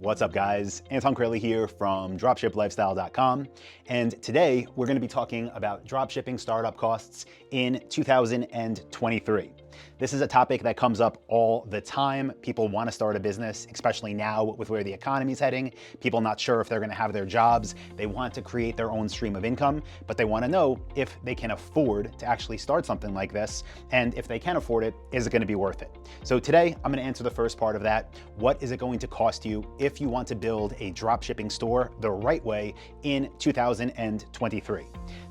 What's up, guys? Anton Kraly here from dropshiplifestyle.com, and today we're going to be talking about dropshipping startup costs in 2023. This is a topic that comes up all the time. People want to start a business, especially now with where the economy's heading. People not sure if they're going to have their jobs. They want to create their own stream of income, but they want to know if they can afford to actually start something like this, and if they can afford it, is it going to be worth it? So today I'm going to answer the first part of that. What is it going to cost you if you want to build a dropshipping store the right way in 2023?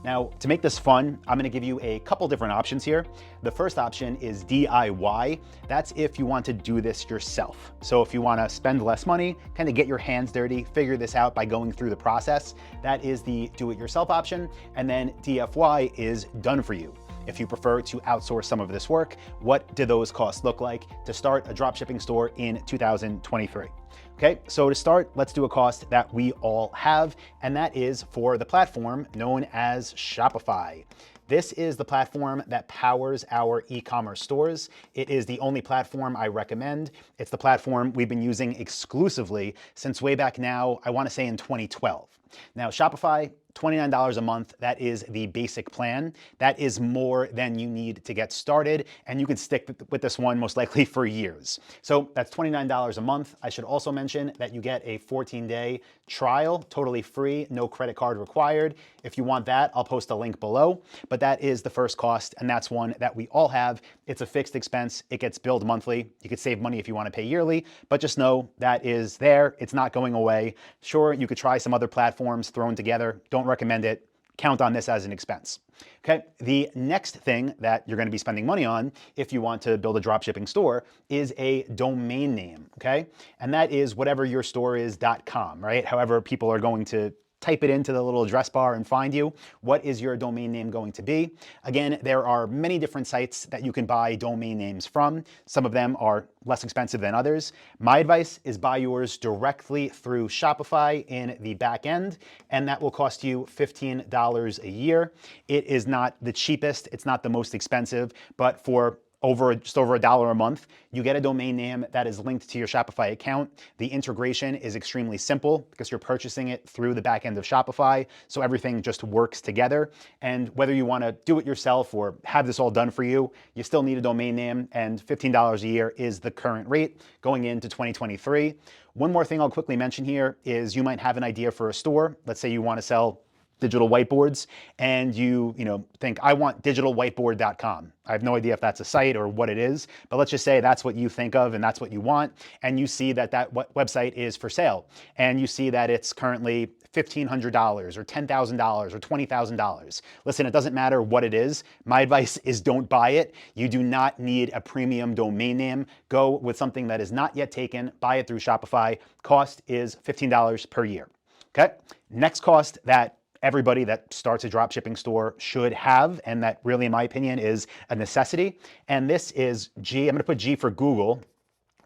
Now, to make this fun, I'm going to give you a couple different options here. The first option is DIY. That's if you want to do this yourself. So if you want to spend less money, kind of get your hands dirty, figure this out by going through the process, that is the do-it-yourself option. And then DFY is done for you. If you prefer to outsource some of this work, what do those costs look like to start a dropshipping store in 2023? Okay, so to start, let's do a cost that we all have, and that is for the platform known as Shopify. This is the platform that powers our e-commerce stores. It is the only platform I recommend. It's the platform we've been using exclusively since way back now, I want to say in 2012. Now, Shopify, $29 a month, that is the basic plan. That is more than you need to get started, and you can stick with this one most likely for years. So that's $29 a month. I should also mention that you get a 14-day trial, totally free, no credit card required. If you want that, I'll post a link below, but that is the first cost, and that's one that we all have. It's a fixed expense. It gets billed monthly. You could save money if you want to pay yearly, but just know that is there. It's not going away. Sure, you could try some other platforms thrown together. Don't recommend it. Count on this as an expense. Okay, the next thing that you're going to be spending money on if you want to build a dropshipping store is a domain name, okay? And that is whatever your store is.com, right? However, people are going to type it into the little address bar and find you. What is your domain name going to be? Again, there are many different sites that you can buy domain names from. Some of them are less expensive than others. My advice is buy yours directly through Shopify in the back end, and that will cost you $15 a year. It is not the cheapest, it's not the most expensive, but for just over $1 a month, you get a domain name that is linked to your Shopify account. The integration is extremely simple because you're purchasing it through the back end of Shopify, so everything just works together. And whether you want to do it yourself or have this all done for you, you still need a domain name, and $15 a year is the current rate going into 2023. One more thing I'll quickly mention here is you might have an idea for a store. Let's say you want to sell digital whiteboards, and you think, I want digitalwhiteboard.com. I have no idea if that's a site or what it is, but let's just say that's what you think of and that's what you want, and you see that website is for sale, and you see that it's currently $1,500 or $10,000 or $20,000. Listen, it doesn't matter what it is. My advice is don't buy it. You do not need a premium domain name. Go with something that is not yet taken. Buy it through Shopify. Cost is $15 per year. Okay? Next cost that everybody that starts a dropshipping store should have, and that really, in my opinion, is a necessity. And this is G, I'm going to put G for Google,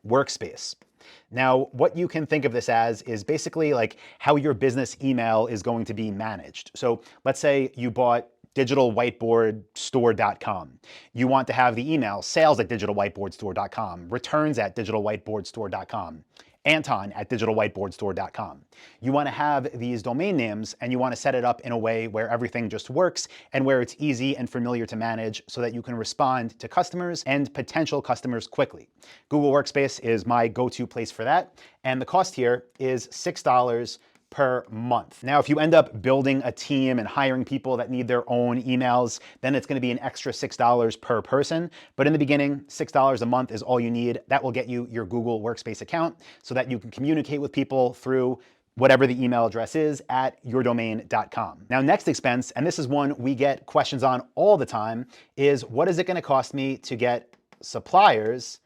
Workspace. Now, what you can think of this as is basically like how your business email is going to be managed. So let's say you bought digitalwhiteboardstore.com. You want to have the email sales@digitalwhiteboardstore.com, returns@digitalwhiteboardstore.com. Anton@digitalwhiteboardstore.com. You want to have these domain names, and you want to set it up in a way where everything just works and where it's easy and familiar to manage so that you can respond to customers and potential customers quickly. Google Workspace is my go-to place for that, and the cost here is $6 per month. Now, if you end up building a team and hiring people that need their own emails, then it's going to be an extra $6 per person. But in the beginning, $6 a month is all you need. That will get you your Google Workspace account so that you can communicate with people through whatever the email address is at yourdomain.com. Now, next expense, and this is one we get questions on all the time, is what is it going to cost me to get suppliers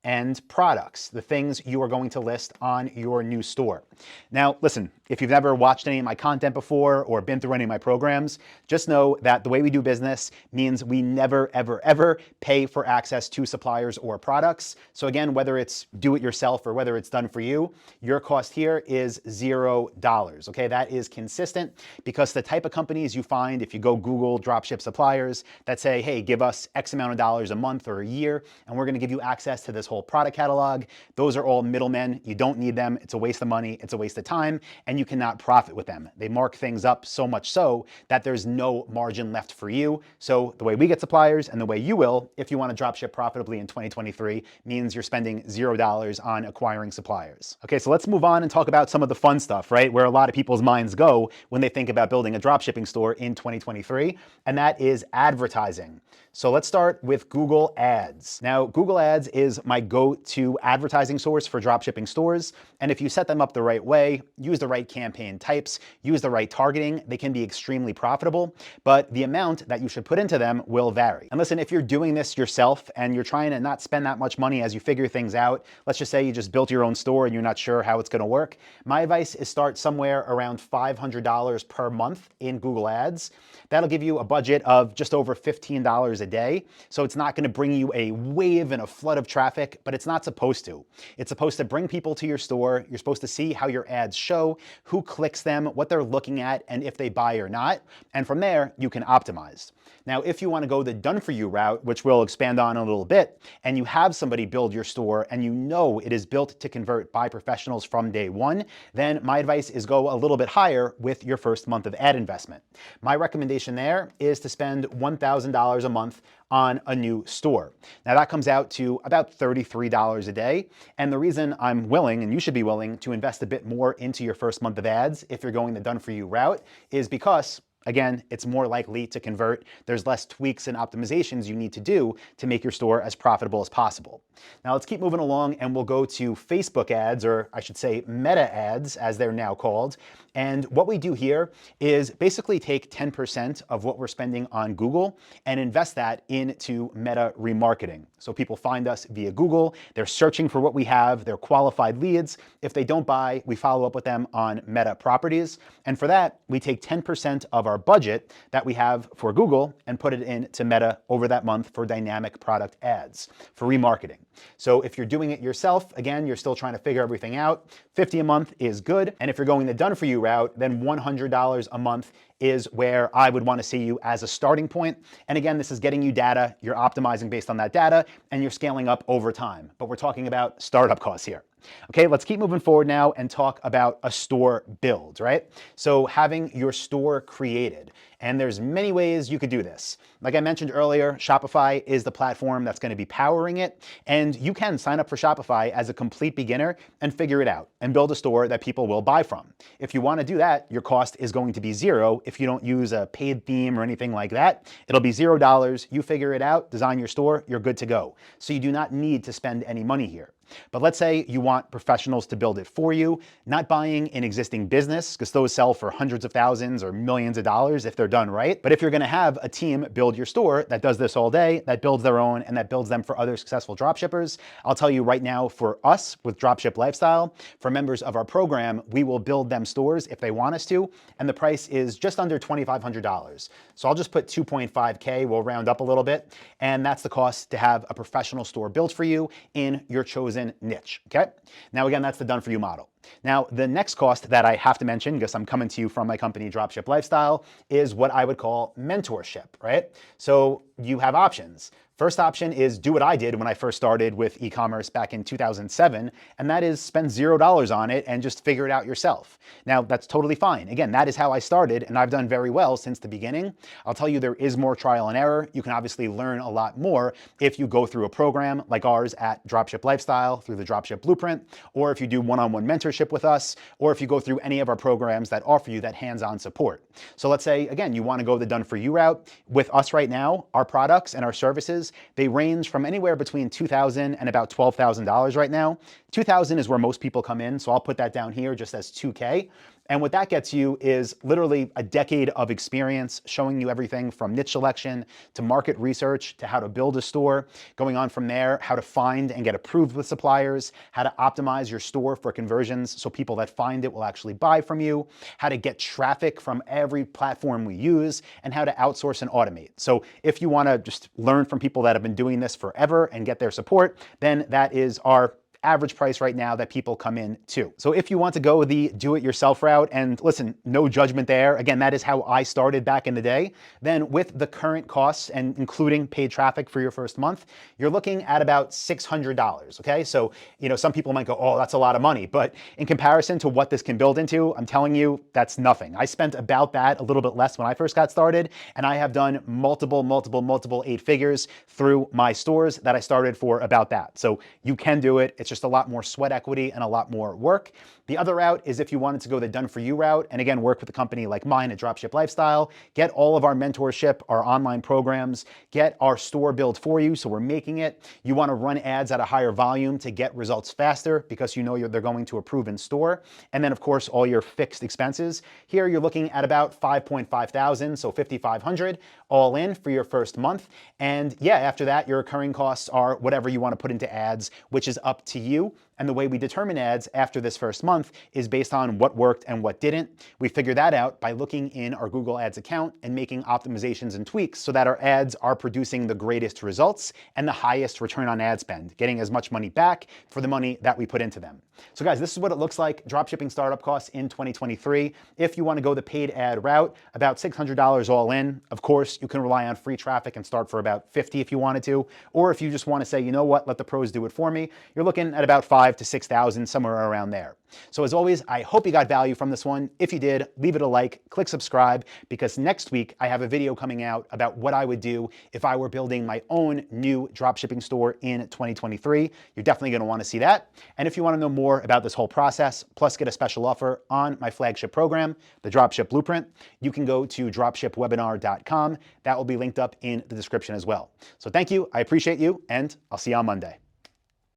and products, the things you are going to list on your new store? Now, listen, If you've never watched any of my content before or been through any of my programs, just know that the way we do business means we never, ever, ever pay for access to suppliers or products. So again, whether it's do it yourself or whether it's done for you, your cost here is $0. Okay, that is consistent because the type of companies you find if you go Google dropship suppliers that say, hey, give us X amount of dollars a month or a year, and we're going to give you access to this whole product catalog. Those are all middlemen. You don't need them. It's a waste of money. It's a waste of time, and you cannot profit with them. They mark things up so much so that there's no margin left for you. So the way we get suppliers and the way you will, if you want to dropship profitably in 2023, means you're spending $0 on acquiring suppliers. Okay, so let's move on and talk about some of the fun stuff, right? Where a lot of people's minds go when they think about building a dropshipping store in 2023, and that is advertising. So let's start with Google Ads. Now, Google Ads is my go-to advertising source for dropshipping stores. And if you set them up the right way, use the right campaign types, use the right targeting, they can be extremely profitable, but the amount that you should put into them will vary. And listen, if you're doing this yourself and you're trying to not spend that much money as you figure things out, let's just say you just built your own store and you're not sure how it's gonna work, my advice is start somewhere around $500 per month in Google Ads. That'll give you a budget of just over $15 a day. So it's not gonna bring you a wave and a flood of traffic, but it's not supposed to. It's supposed to bring people to your store. You're supposed to see how your ads show, who clicks them, what they're looking at, and if they buy or not. And from there, you can optimize. Now, if you want to go the done-for-you route, which we'll expand on in a little bit, and you have somebody build your store and you know it is built to convert by professionals from day one, then my advice is go a little bit higher with your first month of ad investment. My recommendation there is to spend $1,000 a month on a new store. Now that comes out to about $33 a day. And the reason I'm willing, and you should be willing, to invest a bit more into your first month of ads if you're going the done-for-you route is because again, it's more likely to convert. There's less tweaks and optimizations you need to do to make your store as profitable as possible. Now let's keep moving along and we'll go to Facebook ads, or I should say meta ads as they're now called. And what we do here is basically take 10% of what we're spending on Google and invest that into meta remarketing. So people find us via Google, they're searching for what we have, they're qualified leads. If they don't buy, we follow up with them on meta properties. And for that, we take 10% of our budget that we have for Google and put it into meta over that month for dynamic product ads, for remarketing. So if you're doing it yourself, again, you're still trying to figure everything out, $50 a month is good. And if you're going the done-for-you route, then $100 a month is where I would want to see you as a starting point. And again, this is getting you data, you're optimizing based on that data, and you're scaling up over time. But we're talking about startup costs here. Okay, let's keep moving forward now and talk about a store build, right? So having your store created. And there's many ways you could do this. Like I mentioned earlier, Shopify is the platform that's going to be powering it. And you can sign up for Shopify as a complete beginner and figure it out and build a store that people will buy from. If you want to do that, your cost is going to be $0 if you don't use a paid theme or anything like that. It'll be $0. You figure it out, design your store, you're good to go. So you do not need to spend any money here. But let's say you want professionals to build it for you, not buying an existing business, because those sell for hundreds of thousands or millions of dollars if they're done right. But if you're going to have a team build your store that does this all day, that builds their own and that builds them for other successful dropshippers, I'll tell you right now, for us with Dropship Lifestyle, for members of our program, we will build them stores if they want us to, and the price is just under $2,500. So I'll just put 2.5K, we'll round up a little bit, and that's the cost to have a professional store built for you in your chosen niche, okay? Now again, that's the done for you model. Now, the next cost that I have to mention, because I'm coming to you from my company, Dropship Lifestyle, is what I would call mentorship, right? So you have options. First option is do what I did when I first started with e-commerce back in 2007, and that is spend $0 on it and just figure it out yourself. Now, that's totally fine. Again, that is how I started, and I've done very well since the beginning. I'll tell you there is more trial and error. You can obviously learn a lot more if you go through a program like ours at Dropship Lifestyle through the Dropship Blueprint, or if you do one-on-one mentorship with us, or if you go through any of our programs that offer you that hands-on support. So let's say, again, you want to go the done-for-you route. With us right now, our products and our services, they range from anywhere between $2,000 and about $12,000 right now. $2,000 is where most people come in, so I'll put that down here just as $2K. And what that gets you is literally a decade of experience showing you everything from niche selection to market research to how to build a store, going on from there, how to find and get approved with suppliers, how to optimize your store for conversions conversions, so people that find it will actually buy from you, how to get traffic from every platform we use, and how to outsource and automate. So if you want to just learn from people that have been doing this forever and get their support, then that is our average price right now that people come in to. So if you want to go the do-it-yourself route, and listen, no judgment there, again, that is how I started back in the day, then with the current costs and including paid traffic for your first month, you're looking at about $600, okay? So, some people might go, oh, that's a lot of money, but in comparison to what this can build into, I'm telling you, that's nothing. I spent about that, a little bit less when I first got started, and I have done multiple 8 figures through my stores that I started for about that. So you can do it. It's just a lot more sweat equity and a lot more work. The other route is if you wanted to go the done-for-you route, and again, work with a company like mine at Dropship Lifestyle, get all of our mentorship, our online programs, get our store built for you, so we're making it. You want to run ads at a higher volume to get results faster because they're going to approve in store. And then, of course, all your fixed expenses. Here, you're looking at about 5.5 thousand, so 5,500 all in for your first month. And yeah, after that, your recurring costs are whatever you want to put into ads, which is up to you. And the way we determine ads after this first month is based on what worked and what didn't. We figure that out by looking in our Google Ads account and making optimizations and tweaks so that our ads are producing the greatest results and the highest return on ad spend, getting as much money back for the money that we put into them. So guys, this is what it looks like, dropshipping startup costs in 2023. If you want to go the paid ad route, about $600 all in. Of course, you can rely on free traffic and start for about 50 if you wanted to. Or if you just want to say, you know what, let the pros do it for me, you're looking at about 5,000 to 6,000, somewhere around there. So as always, I hope you got value from this one. If you did, leave it a like, click subscribe, because next week I have a video coming out about what I would do if I were building my own new dropshipping store in 2023. You're definitely going to want to see that. And if you want to know more about this whole process, plus get a special offer on my flagship program, the Dropship Blueprint, you can go to dropshipwebinar.com. That will be linked up in the description as well. So thank you, I appreciate you, and I'll see you on Monday.